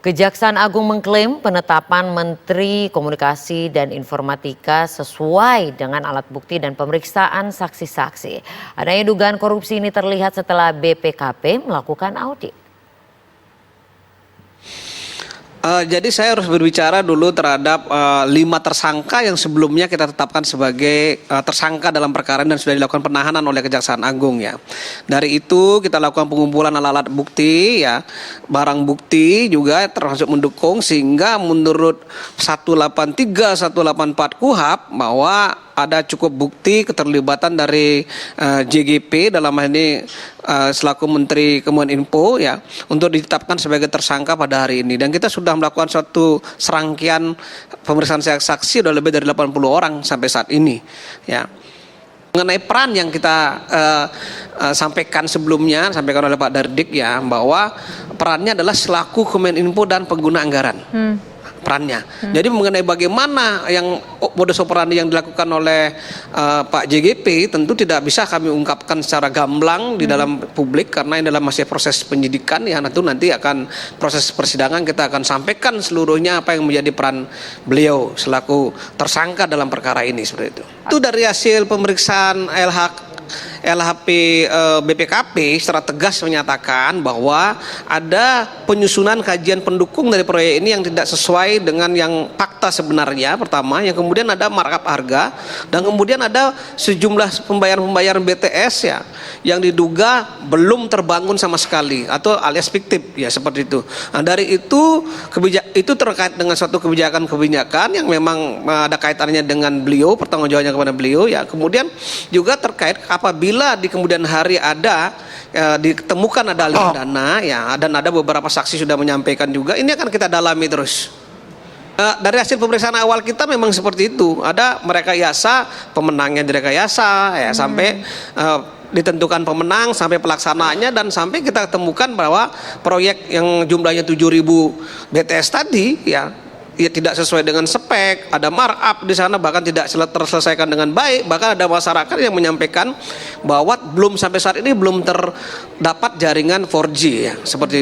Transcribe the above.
Kejaksaan Agung mengklaim penetapan Menteri Komunikasi dan Informatika sesuai dengan alat bukti dan pemeriksaan saksi-saksi. Adanya dugaan korupsi ini terlihat setelah BPKP melakukan audit. Jadi saya harus berbicara dulu terhadap 5 tersangka yang sebelumnya kita tetapkan sebagai tersangka dalam perkara dan sudah dilakukan penahanan oleh Kejaksaan Agung ya. Dari itu kita lakukan pengumpulan alat-alat bukti ya, barang bukti juga termasuk mendukung sehingga menurut 183 184 KUHP bahwa ada cukup bukti keterlibatan dari JGP dalam hal ini selaku Menteri Kominfo ya untuk ditetapkan sebagai tersangka pada hari ini, dan kita sudah melakukan suatu serangkaian pemeriksaan saksi sudah lebih dari 80 orang sampai saat ini ya. Mengenai peran yang kita sampaikan sebelumnya, sampaikan oleh Pak Dardik ya, bahwa perannya adalah selaku Kominfo dan pengguna anggaran. Perannya. Jadi mengenai bagaimana yang modus operandi yang dilakukan oleh Pak JGP tentu tidak bisa kami ungkapkan secara gamblang di dalam publik karena ini dalam masih proses penyidikan ya, nanti akan proses persidangan kita akan sampaikan seluruhnya apa yang menjadi peran beliau selaku tersangka dalam perkara ini seperti itu. Itu dari hasil pemeriksaan LHP BPKP secara tegas menyatakan bahwa ada penyusunan kajian pendukung dari proyek ini yang tidak sesuai dengan yang fakta sebenarnya pertama, yang kemudian ada markup harga, dan kemudian ada sejumlah pembayaran BTS ya yang diduga belum terbangun sama sekali atau alias fiktif ya seperti itu. Nah, dari itu itu terkait dengan suatu kebijakan yang memang ada kaitannya dengan beliau, pertanggungjawabannya kepada beliau ya. Kemudian juga terkait apabila di kemudian hari ada ditemukan ada aliran dana ya, dan ada beberapa saksi sudah menyampaikan juga, ini akan kita dalami terus. Dari hasil pemeriksaan awal kita memang seperti itu, ada merekayasa, pemenangnya direkayasa ya sampai ditentukan pemenang sampai pelaksanaannya, dan sampai kita temukan bahwa proyek yang jumlahnya 7.000 BTS tadi ya tidak sesuai dengan spek, ada markup di sana, bahkan tidak terselesaikan dengan baik, bahkan ada masyarakat yang menyampaikan bahwa belum sampai saat ini belum terdapat jaringan 4G ya seperti itu.